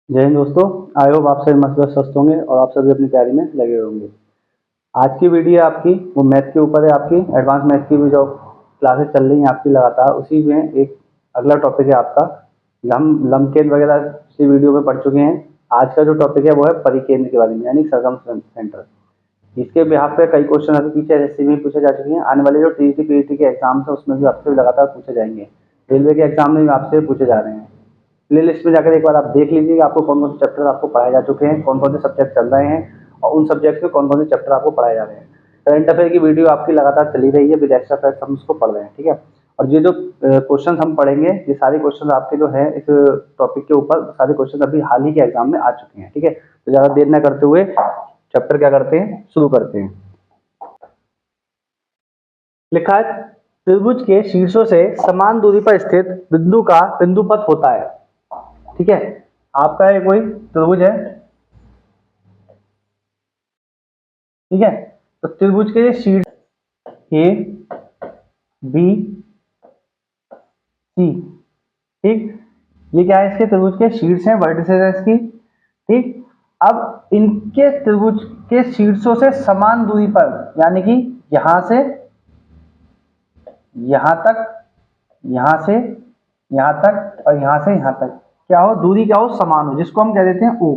जय हिंद दोस्तों। I hope आप सभी मस्त स्वस्थ होंगे और आप सभी अपनी तैयारी में लगे होंगे। आज की वीडियो आपकी वो मैथ के ऊपर है। आपकी एडवांस मैथ की भी जो क्लासेस चल रही हैं आपकी लगातार, उसी में एक अगला टॉपिक है आपका। हम लमकेन वगैरह पिछली वीडियो में पढ़ चुके हैं। आज का जो टॉपिक है वो है परिकेंद्र के बारे में, यानी सरकम सेंटर। इसके बिहाफ पे कई क्वेश्चन अभी पीछे एसएससी में पूछे जा चुके हैं। आने वाले जो टीईटी पीईटी के एग्जाम्स है उसमें भी आपसे लगातार पूछे जाएंगे। रेलवे के एग्जाम में भी आपसे पूछे जा रहे हैं। प्ले लिस्ट में जाकर एक बार आप देख लीजिए आपको कौन कौन से चैप्टर आपको पढ़ाए जा चुके हैं, कौन कौन से सब्जेक्ट चल रहे हैं और उन सब्जेक्ट में कौन कौन से चैप्टर आपको पढ़ाए जा रहे हैं। करंट अफेयर की वीडियो आपकी लगातार चली रही है, विद एक्स्ट्रा फैक्ट्स हम उसको पढ़ रहे हैं, ठीक है। और ये जो क्वेश्चन हम पढ़ेंगे, ये सारे क्वेश्चन आपके जो है इस टॉपिक के ऊपर सारे क्वेश्चन अभी हाल ही के एग्जाम में आ चुके हैं, ठीक है। तो ज्यादा देर न करते हुए चैप्टर क्या करते हैं, शुरू करते हैं। लिखा है, त्रिभुज के शीर्षों से समान दूरी पर स्थित बिंदु का बिंदुपथ होता है, ठीक है। आपका ये कोई त्रिभुज है, ठीक है। तो त्रिभुज के शीर्ष ए बी सी, ठीक। ये क्या है, इसके त्रिभुज के शीर्ष हैं, वर्टिसेस है इसकी, ठीक। अब इनके त्रिभुज के शीर्षों से समान दूरी पर, यानी कि यहां से यहां तक, यहां से यहां तक और यहां से यहां तक क्या हो, दूरी क्या हो, समान हो, जिसको हम कह देते हैं ओ।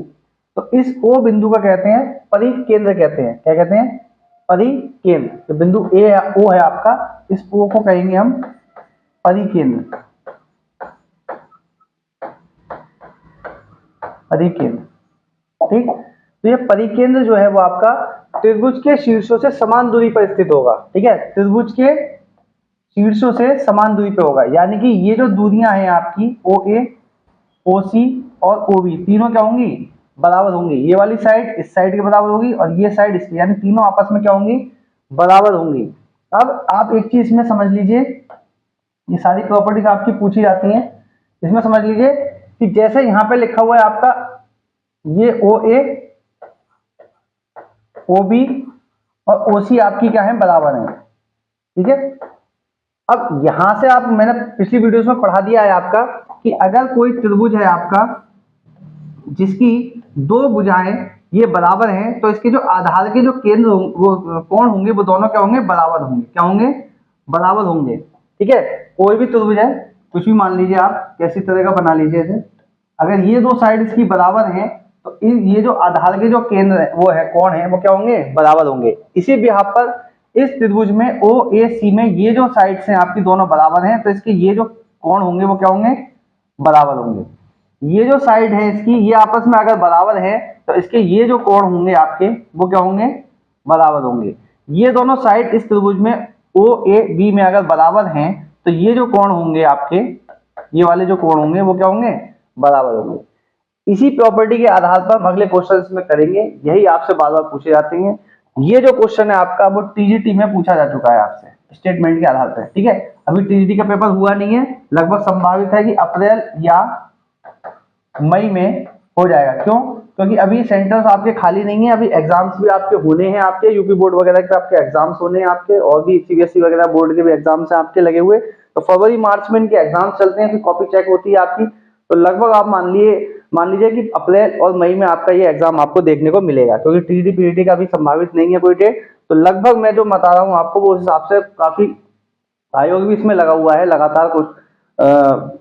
तो इस ओ बिंदु का कहते हैं परिकेंद्र कहते हैं। क्या कहते हैं? परिकेंद्र। तो बिंदु ए ओ है आपका, इस ओ को कहेंगे हम परिकेंद्र। परिकेंद्र, ठीक। तो ये परिकेंद्र जो है वो आपका त्रिभुज के शीर्षों से समान दूरी पर स्थित होगा, ठीक है। त्रिभुज के शीर्षों से समान दूरी पे होगा, यानी कि ये जो दूरियां हैं आपकी ओ ए, ओ सी और ओ बी, तीनों क्या होंगी, बराबर होंगी। ये वाली साइड इस साइड के बराबर होगी और ये साइड इसकी, यानी तीनों आपस में क्या होंगी, बराबर होंगी। अब आप एक चीज इसमें समझ लीजिए, ये सारी प्रॉपर्टीज आपकी पूछी जाती हैं। इसमें समझ लीजिए कि जैसे यहां पे लिखा हुआ है आपका ये ओ ए, ओ बी और ओ सी आपकी क्या है, बराबर है, ठीक है। अब यहां से आप, मैंने पिछली वीडियोस में पढ़ा दिया है आपका कि अगर कोई त्रिभुज है आपका जिसकी दो भुजाएं ये बराबर हैं, तो इसके जो आधार के जो केंद्र वो कोण होंगे वो दोनों क्या होंगे, बराबर होंगे। क्या होंगे, बराबर होंगे, ठीक है। कोई भी त्रिभुज है, कुछ भी मान लीजिए आप, कैसी तरह का बना लीजिए इसे। अगर ये दो साइड इसकी बराबर हैं तो ये जो आधार के जो केंद्र है वो है, कोण है, वो क्या होंगे, बराबर होंगे। इसी बिहाफ पर इस त्रिभुज में ओ ए सी में ये जो साइड्स हैं आपकी दोनों बराबर हैं, तो इसके ये जो कोण होंगे वो क्या होंगे, बराबर होंगे। ये जो साइड है इसकी, ये आपस में अगर बराबर है तो इसके ये जो कोण होंगे आपके वो क्या होंगे, बराबर होंगे। ये दोनों साइड इस त्रिभुज में ओ ए बी में अगर बराबर हैं तो ये जो कोण होंगे आपके, ये वाले जो कोण होंगे वो क्या होंगे, बराबर होंगे। इसी प्रॉपर्टी के आधार पर हम अगले क्वेश्चन में करेंगे। यही आपसे बार बार पूछे जाते हैं। ये जो क्वेश्चन है आपका वो टीजीटी में पूछा जा चुका है आपसे स्टेटमेंट के आधार पर, ठीक है। अभी टीजीटी का पेपर हुआ नहीं है, लगभग संभावित है कि अप्रैल या मई में हो जाएगा। क्यों? क्योंकि अभी सेंटर्स आपके खाली नहीं है, अभी एग्जाम्स भी आपके होने हैं, आपके यूपी बोर्ड वगैरह के आपके एग्जाम्स होने हैं आपके, और भी सीबीएसई वगैरह बोर्ड के भी एग्जाम्स हैं आपके लगे हुए। तो फरवरी मार्च में इनके एग्जाम्स चलते हैं, फिर कॉपी चेक होती है आपकी। तो लगभग आप मान लीजिए कि अप्रैल और मई में आपका ये एग्जाम आपको देखने को मिलेगा, क्योंकि टीडी पीटी का भी संभावित नहीं है कोई डेट। तो लगभग मैं जो बता रहा हूँ आपको वो उस हिसाब से काफी आयोग भी इसमें लगा हुआ है, लगातार कुछ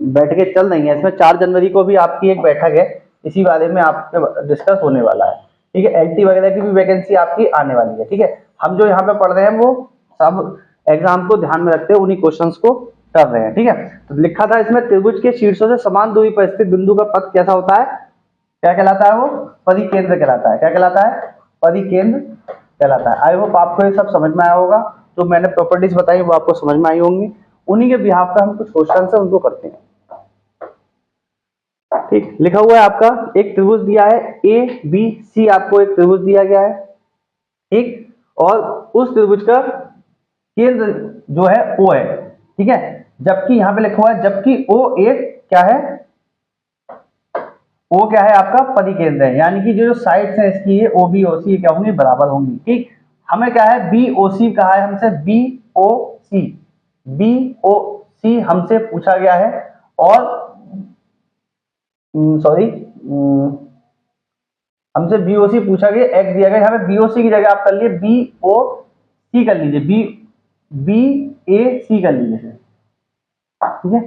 बैठकें चल रही हैं इसमें। 4 जनवरी को भी आपकी एक बैठक है, इसी बारे में आपके डिस्कस होने वाला है, ठीक है। एलटी वगैरह की भी वैकेंसी आपकी आने वाली है, ठीक है। हम जो यहाँ पे पढ़ रहे हैं वो सब एग्जाम को ध्यान में रखते हुए उन्हीं क्वेश्चंस को कर रहे हैं, ठीक है। तो लिखा था इसमें, त्रिभुज के शीर्षों से समान दूरी पर स्थित बिंदु का पथ कैसा होता है, क्या कहलाता है वो, परिकेंद्र कहलाता है। क्या कहलाता है, परिकेंद्र कहलाता है। आई होप आपको ये सब समझ में आया होगा, जो मैंने प्रॉपर्टीज बताई वो आपको समझ में आई होंगी। उन्हीं के बिहाफ पे हम कुछ क्वेश्चन है उनको करते हैं, ठीक। लिखा हुआ है आपका एक त्रिभुज दिया है ए बी सी, आपको एक त्रिभुज दिया गया है, ठीक। और उस त्रिभुज का केंद्र जो है ओ है, ठीक है। जबकि यहां पे लिखा हुआ है, जबकि ओ एक क्या है, ओ क्या है आपका, परिकेंद्र है, यानी कि जो साइड्स हैं इसकी ये ओ बी ओ सी क्या होंगी, बराबर होंगी, ठीक। हमें क्या है, बी ओ सी कहा है हमसे, बी ओ सी, बी ओ सी हमसे पूछा गया है। और सॉरी, हमसे बीओसी पूछा गया, एक्स दिया गया, यहाँ पे बीओसी की जगह आप कर लिए बीओसी कर लीजिए, बीएसी कर लीजिए, ठीक है।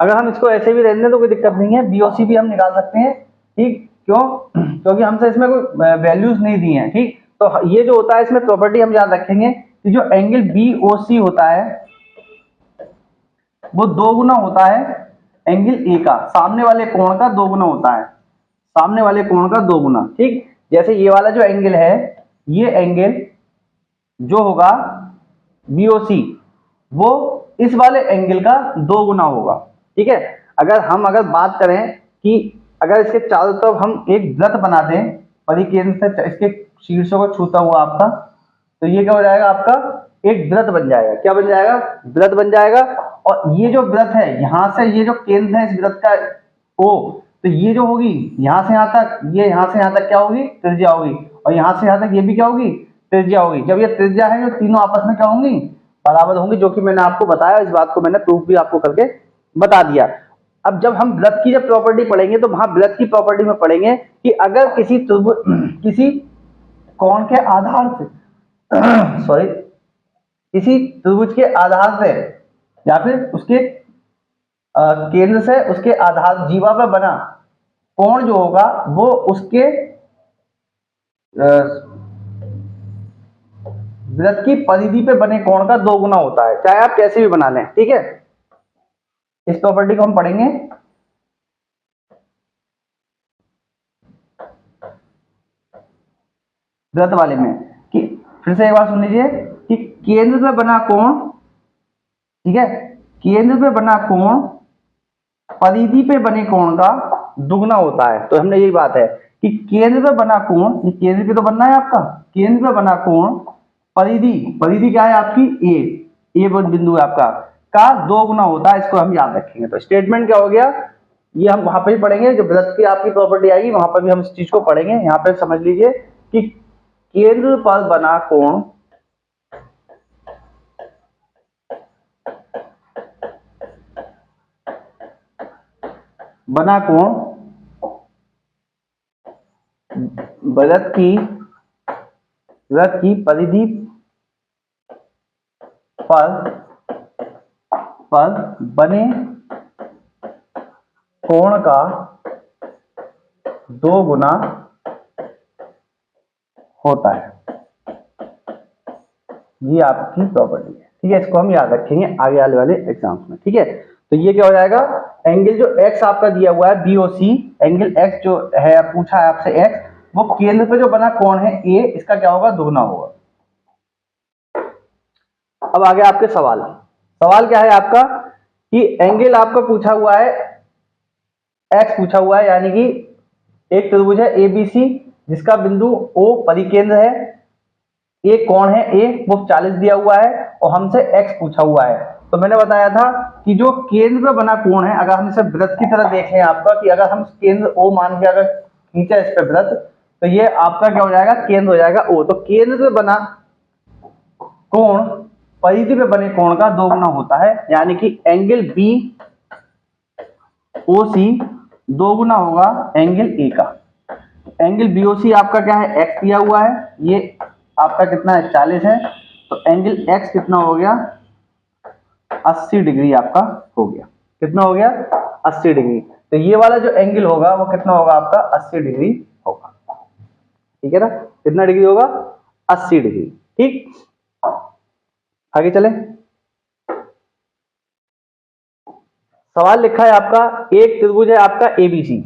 अगर हम इसको ऐसे भी रहने दें तो कोई दिक्कत नहीं है, बीओसी भी हम निकाल सकते हैं, ठीक। क्यों? क्योंकि हमसे इसमें कोई वैल्यूज नहीं दी हैं, ठीक। तो ये जो होता है इसमें प्रॉपर्टी हम याद रखेंगे कि जो एंगल बीओसी होता है वो दो गुना होता है एंगल ए का, सामने वाले कोण का दो गुना होता है, सामने वाले कोण का दो गुना, ठीक। जैसे ये वाला जो एंगल है, ये एंगल जो होगा बीओसी वो इस वाले एंगल का दो गुना होगा, ठीक है। अगर बात करें कि अगर इसके चारों तरफ हम एक वृत्त बना दें परिकेंद्र से इसके शीर्षों को छूता हुआ आपका, तो ये क्या हो जाएगा, आपका एक वृत्त बन जाएगा। क्या बन जाएगा? वृत्त बन जाएगा। और ये जो वृत्त है, यहां से ये जो केंद्र है इस वृत्त का ओ, तो ये जो होगी यहां से यहां तक, ये यहां से यहां तक क्या होगी, त्रिज्या होगी। और यहां से यहां तक ये भी क्या होगी, त्रिज्या होगी। जब ये त्रिज्या है जो तीनों आपस में क्या होंगी, बराबर होंगी, जो कि मैंने आपको बताया, इस बात को मैंने प्रूफ भी आपको करके बता दिया। अब जब हम वृत्त की जब प्रॉपर्टी पढ़ेंगे तो वहां वृत्त की प्रॉपर्टी में पढ़ेंगे कि अगर किसी किसी कोण के आधार से सॉरी, किसी त्रिभुज के आधार से या फिर उसके केंद्र से उसके आधार जीवा पर बना कोण जो होगा वो उसके वृत्त की परिधि पे बने कोण का दो गुना होता है, चाहे आप कैसे भी बना लें, ठीक है। इस प्रॉपर्टी को हम पढ़ेंगे। वृत्त वाले में कि फिर से एक बार सुन लीजिए कि केंद्र पे बना कोण, ठीक है, केंद्र पे बना कोण परिधि पे बने कोण का दुगना होता है। तो हमने यही बात है कि केंद्र पे बना कोण, ये केंद्र पे तो बनना है आपका, केंद्र पे बना कोण परिधि, परिधि क्या है आपकी, ए बिंदु है आपका, का दो गुना होता है। इसको हम याद रखेंगे। तो स्टेटमेंट क्या हो गया, ये हम वहां पर ही पढ़ेंगे, जब वृत्त की आपकी प्रॉपर्टी आएगी वहां पर भी हम इस चीज को पढ़ेंगे। यहाँ पे समझ लीजिए कि केंद्र पर बना कोण वृत्त की परिधि पर बने कोण का दो गुना होता है। ये आपकी प्रॉपर्टी है, ठीक है। इसको हम याद रखेंगे आगे आने वाले एग्जाम्स में, ठीक है। तो ये क्या हो जाएगा, एंगल जो x आपका दिया हुआ है बीओसी, एंगल x जो है पूछा है आपसे x, वो केंद्र पे जो बना कोण है a, इसका क्या होगा, दुगना होगा। अब आगे आपके सवाल क्या है आपका कि एंगल आपका पूछा हुआ है x पूछा हुआ है, यानी कि एक त्रिभुज है एबीसी जिसका बिंदु O परिकेंद्र है, एक कोण है ए वो 40 दिया हुआ है और हमसे x पूछा हुआ है। तो मैंने बताया था कि जो केंद्र पे बना कोण है, अगर हम इसे वृत्त की तरह देखें आपका, कि अगर हम केंद्र O मान के अगर खींचे इस पे वृत्त, तो ये आपका क्या हो जाएगा, केंद्र हो जाएगा O। तो केंद्र पे बना कोण परिधि पे बने कोण का दो गुना होता है, यानी कि एंगल बी ओ सी दो गुना होगा एंगल ए का। एंगल बीओसी आपका क्या है, एक्स दिया हुआ है, ये आपका कितना है, 40 है। तो एंगल एक्स कितना हो गया, 80 डिग्री आपका हो गया। कितना हो गया, 80 डिग्री। तो ये वाला जो एंगल होगा वो कितना होगा आपका, 80 डिग्री होगा, ठीक है ना। कितना डिग्री होगा, 80 डिग्री, ठीक। आगे चले, सवाल लिखा है आपका, एक त्रिभुज है आपका एबीसी,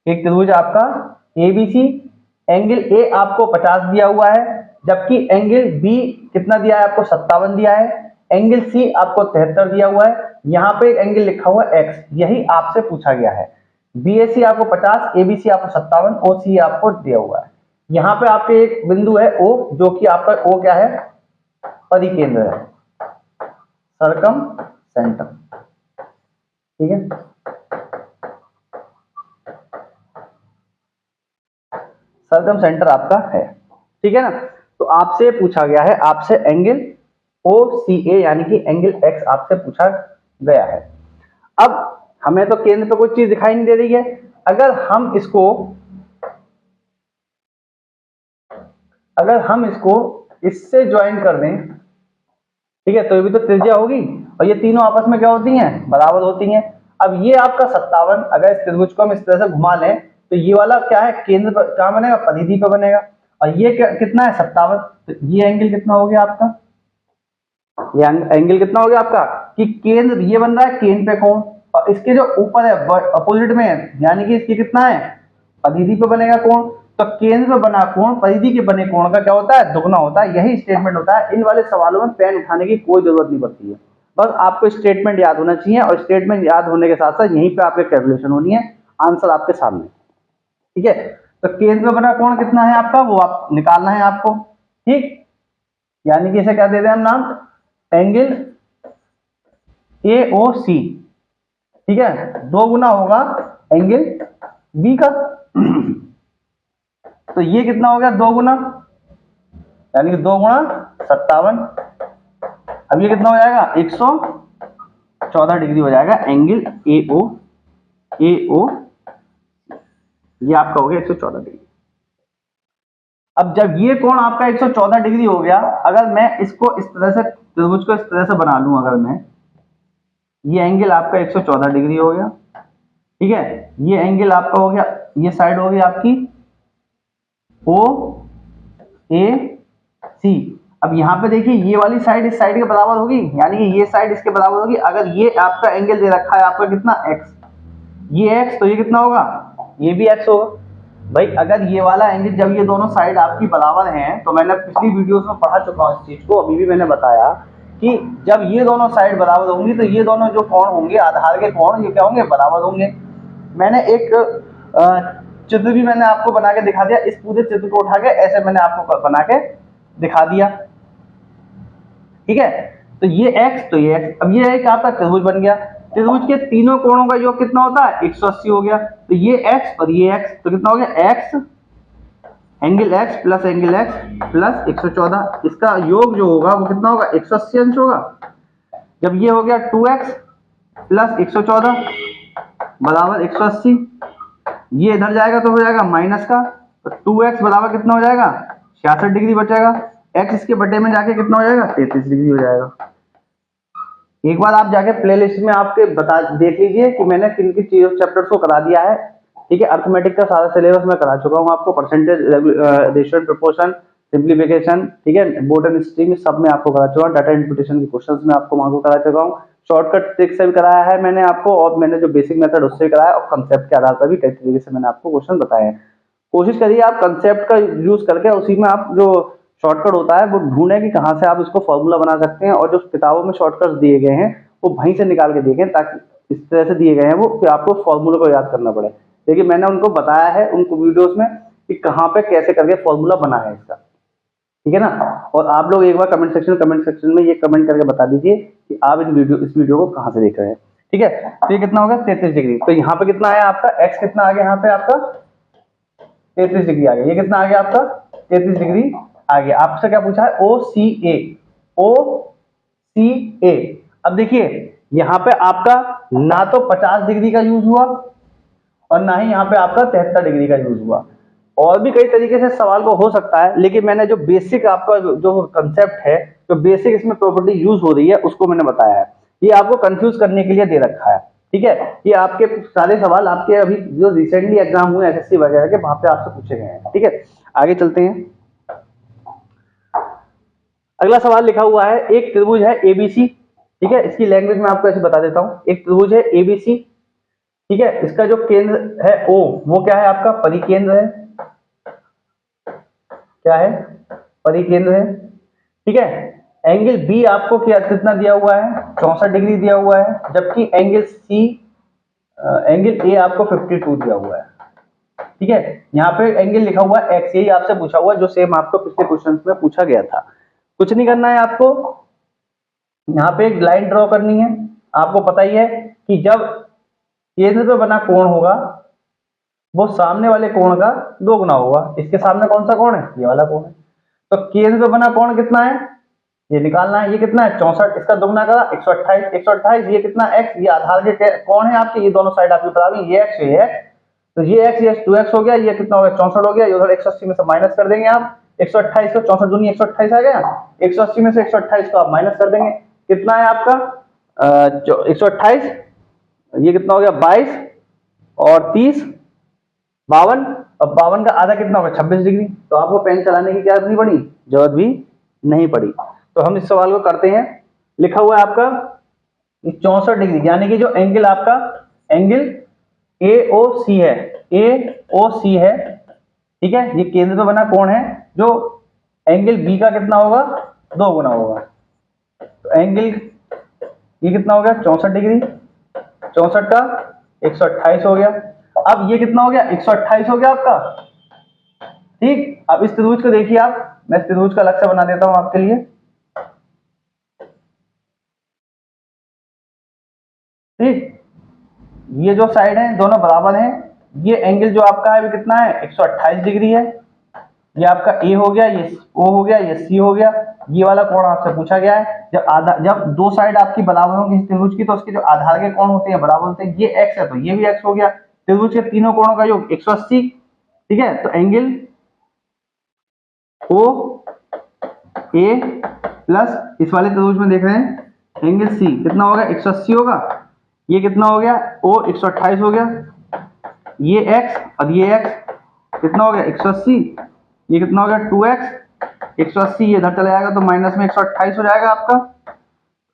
एक त्रिभुज आपका एबीसी, एंगल ए आपको 50 दिया हुआ है, जबकि एंगल बी कितना दिया है आपको, 57 दिया है, एंगल सी आपको 73 दिया हुआ है। यहाँ पे एक एंगल लिखा हुआ है एक्स, यही आपसे पूछा गया है। बीएसी आपको 50, एबीसी आपको 57, ओसी आपको दिया हुआ है। यहाँ पे आपके एक बिंदु है ओ, जो कि आपका ओ क्या है, परिकेंद्र है, सर्कम सेंटर, ठीक है। सर्कम सेंटर आपका है, ठीक है ना। तो आपसे पूछा गया है, आपसे एंगल OCA यानी कि एंगल एक्स आपसे पूछा गया है। अब हमें तो केंद्र पे कोई चीज दिखाई नहीं दे रही है, अगर हम इसको इससे ज्वाइन कर दें, ठीक है, तो ये भी तो त्रिज्या होगी और ये तीनों आपस में क्या होती हैं, बराबर होती हैं। अब ये आपका 57, अगर इस त्रिभुज को हम इस तरह से घुमा लें तो ये वाला क्या है, केंद्र पर क्या बनेगा, परिधि पे बनेगा। और ये कितना है, 57, तो ये एंगल कितना हो गया आपका, ये एंगल कितना हो गया आपका कि केंद्र ये बन रहा है केंद्र पे कोण, और इसके जो ऊपर है अपोजिट में है, यानी कि इसकी कितना है, परिधि पे बनेगा कोण। तो केंद्र पे बना कोण परिधि के बने कोण का क्या होता है, दुगना होता है। यही स्टेटमेंट होता है। इन वाले सवालों में पेन उठाने की कोई जरूरत नहीं पड़ती है, बस आपको स्टेटमेंट याद होना चाहिए, और स्टेटमेंट याद होने के साथ साथ यहीं पे आपके कैलकुलेशन होनी है, आंसर आपके सामने, ठीक है। तो केंद्र पे बना कोण कितना है आपका, वो आप निकालना है आपको, ठीक। यानी कि इसे क्या दे दें हम नाम, एंगल AOC, ठीक है, दो गुना होगा एंगल बी का। तो ये कितना हो गया, दो गुना, यानी कि 2 गुणा 57। अब ये कितना हो जाएगा, 114 डिग्री हो जाएगा एंगल AO, ये आपका हो गया 114 डिग्री। अब जब ये कोण आपका 114 डिग्री हो गया, अगर मैं इसको इस तरह से, त्रिभुज को इस तरह से बना लूं, अगर मैं, ये एंगल आपका 114 डिग्री हो गया, ठीक है। ये एंगल आपका हो गया, ये साइड हो गई आपकी OAC। अब यहाँ पे देखिए, ये वाली साइड इस साइड के बराबर होगी, यानी कि ये साइड इसके बराबर होगी। अगर ये आपका एंगल दे रखा है आपका कितना, x, ये x, तो ये कितना होगा, ये भी x होगा। भाई अगर ये वाला एंगल, जब ये दोनों साइड आपकी बराबर हैं, तो मैंने पिछली वीडियोस में पढ़ा चुका हूं इस चीज को, अभी भी मैंने बताया कि जब ये दोनों साइड बराबर होंगी तो ये दोनों जो कोण होंगे, आधार के कोण, ये क्या होंगे, बराबर होंगे। मैंने एक चित्र भी मैंने आपको बना के दिखा दिया, इस पूरे चित्र को उठा के ऐसे मैंने आपको बना के दिखा दिया, ठीक है। तो ये x, तो ये x। अब ये एक आपका त्रिभुज बन गया, त्रिभुज के तीनों कोणों का योग कितना होता है, 180 हो गया। तो ये x और ये x, तो कितना हो गया, x angle x plus angle x plus 114, इसका योग जो होगा वो कितना होगा, 180 अंश होगा। जब ये हो गया 2x प्लस 114 बराबर 180, ये इधर जाएगा तो हो जाएगा माइनस का, तो 2x बराबर कितना हो जाएगा, 66 डिग्री बचेगा। x इसके बटे में जाके कितना हो जाएगा, 33 डिग्री हो जाएगा। एक बार आप जाके प्लेलिस्ट में आपके देख लीजिए कि मैंने किन किन चीजों चैप्टर्स को करा दिया है, ठीक है। अर्थमेटिक का सारा सिलेबस मैं करा चुका हूँ आपको, percentage, ratio and proportion, simplification, ठीक है, बोर्ड एंड स्ट्रिंग, सब में आपको करा चुका हूँ। डाटा इंटरप्रिटेशन के क्वेश्चंस में आपको वहां को करा चुका हूँ, शॉर्टकट ट्रिक से भी कराया है मैंने आपको, और मैंने जो बेसिक मेथड उससे कराया, और कंसेप्ट के आधार पर भी कई तरीके से मैंने आपको क्वेश्चन बताए हैं। कोशिश करिए आप कंसेप्ट का यूज करके उसी में आप जो शॉर्टकट होता है वो ढूंढें कि कहाँ से आप इसको फॉर्मूला बना सकते हैं, और जो किताबों में शॉर्टकट्स दिए गए हैं वो वहीं से निकाल के देखें, ताकि इस तरह से दिए गए हैं वो कि आपको फॉर्मूले को याद करना पड़े। देखिए मैंने उनको बताया है उनको वीडियोस में कि कहाँ पे कैसे करके फॉर्मूला बना है इसका, ठीक है ना। और आप लोग एक बार कमेंट सेक्शन में ये कमेंट करके बता दीजिए कि आप इस वीडियो को कहाँ से देख रहे हैं, ठीक है। तो ये कितना होगा, 33 डिग्री। तो यहाँ पे कितना आया आपका, x कितना आ गया, यहाँ पे आपका 33 डिग्री आ गया। ये कितना आ गया आपका, 33 डिग्री आ गया। आपसे क्या पूछा है, OCA, OCA। अब देखिए यहाँ पे आपका ना तो 50 डिग्री का यूज हुआ और ना ही यहाँ पे आपका 73 डिग्री का यूज हुआ। और भी कई तरीके से सवाल को हो सकता है, लेकिन मैंने जो बेसिक आपका जो कंसेप्ट है, जो बेसिक इसमें प्रॉपर्टी यूज हो रही है उसको मैंने बताया है। ये आपको कंफ्यूज करने के लिए दे रखा है, ठीक है। ये आपके सारे सवाल आपके अभी जो रिसेंटली एग्जाम हुए SSC वगैरह के, वहां पे आपसे पूछे गए हैं, ठीक है। आगे चलते हैं। अगला सवाल लिखा हुआ है, एक त्रिभुज है ABC, ठीक है। इसकी लैंग्वेज में आपको ऐसे बता देता हूं। एक त्रिभुज है ABC, ठीक है। इसका जो केंद्र है O, वो क्या है आपका, परिकेंद्र है, क्या है, परिकेंद्र है, ठीक है। एंगल B आपको क्या कितना दिया हुआ है, 64 डिग्री दिया हुआ है, जबकि एंगल A आपको 52 दिया हुआ है, ठीक है। यहाँ पे एंगल लिखा हुआ है x, यही आपसे पूछा हुआ जो सेम आपको पिछले क्वेश्चन में पूछा गया था। कुछ नहीं करना है आपको, यहाँ पे एक लाइन ड्रॉ करनी है। आपको पता ही है कि जब केंद्र पे बना कोण होगा वो सामने वाले कोण का 2 गुना होगा। इसके सामने कौन सा कोण है, ये वाला कोण है। तो केंद्र पे बना कोण कितना है, ये निकालना है, ये कितना है 64, इसका दुगना करा 128, 128 ये कितना x, ये आधार के कौन है आपके, ये दोनों साइड आपकी बराबर, ये x ये x, तो ये x ये 2x हो गया, ये कितना हो गया 64 हो गया, ये उधर 180 में से माइनस कर देंगे आप 128 को, 64 दूनी 128 आ गया, 180 में से 128 को आप माइनस कर देंगे, कितना है आपका 128, ये कितना हो गया 22 और 30 52, अब 52 का आधा कितना होगा 26 डिग्री, तो आपको पेन चलाने की क्या नहीं पड़ी, जरूरत भी नहीं पड़ी। तो हम इस सवाल को करते हैं, लिखा हुआ है आपका 64 डिग्री, यानी कि जो एंगल आपका एंगल AOC है, AOC है, ठीक है, ये केंद्र पे बना कोण है, जो एंगल B का कितना होगा 2 गुना होगा, तो एंगल ये कितना हो गया 64 डिग्री, 64 का 128 हो गया, अब ये कितना हो गया 128 हो गया आपका, ठीक। अब इस त्रिभुज को देखिए आप, मैं इस त्रिभुज का अलग से बना देता हूं आपके लिए, ठीक। ये जो साइड है दोनों बराबर हैं, ये एंगल जो आपका है वो कितना है 128 डिग्री है, ये आपका A हो गया, ये O हो गया, ये C हो गया, ये वाला कोण आपसे पूछा गया है, जब दो साइड आपकी बराबर हो किसी त्रिभुज की तो उसके जो आधार के कोण होते हैं बराबर होते हैं, ये x है तो ये भी x हो गया, त्रिभुज के तीनों कोणों का योग 180, ठीक है, तो एंगल O A प्लस इस वाले त्रिभुज में देख रहे हैं एंगल C कितना होगा 180 होगा, ये कितना हो गया O 128 हो गया, ये x और ये x कितना हो गया 180, ये कितना हो गया 2x, 180 ये इधर चला जाएगा तो माइनस में 128 हो जाएगा आपका,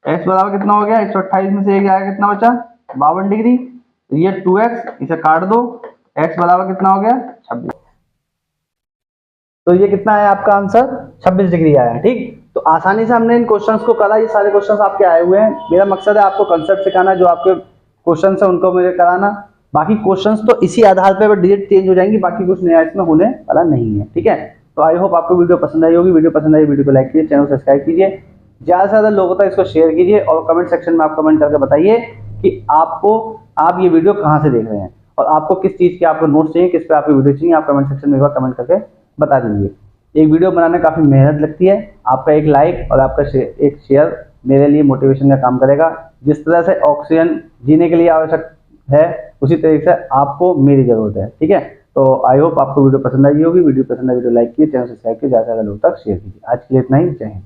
x बराबर कितना हो गया 128 में से एक आएगा कितना बचा 52 डिग्री, ये 2x इसे काट दो, x बराबर कितना हो गया 26, तो ये कितना है आपका आंसर 26 डिग्री आया, ठीक। तो आसानी से हमने इन क्वेश्चंस को करा, ये सारे क्वेश्चंस आपके आए हुए हैं, मेरा मकसद है आपको कंसेप्ट सिखाना, जो आपके क्वेश्चंस है उनको मुझे कराना, बाकी क्वेश्चंस तो इसी आधार पर डिजिट चेंज हो जाएंगी, बाकी कुछ नया इसमें होने वाला नहीं है, ठीक है। तो आई होप आपको वीडियो पसंद आई होगी, वीडियो पसंद आई वीडियो को लाइक कीजिए, चैनल को सब्सक्राइब कीजिए, ज्यादा से ज्यादा लोगों तक इसको शेयर कीजिए, और कमेंट सेक्शन में आप कमेंट करके बताइए कि आप ये वीडियो कहाँ से देख रहे हैं, और आपको किस चीज के आपको नोट्स चाहिए, किस पे आपकी वीडियो चाहिए, आप कमेंट सेक्शन में एक बार कमेंट करके बता दीजिए। एक वीडियो बनाने में काफी मेहनत लगती है, आपका एक लाइक और आपका एक शेयर मेरे लिए मोटिवेशन का काम करेगा, जिस तरह से ऑक्सीजन जीने के लिए आवश्यक है उसी तरीके से आपको मेरी जरूरत है, ठीक है। तो आई होप आपको वीडियो पसंद आई होगी, वीडियो पसंद आई वीडियो लाइक कीजिए, चैनल सब्सक्राइब कीजिए, ज्यादा से ज्यादा लोगों तक शेयर कीजिए। आज के लिए इतना ही, जय हिंद।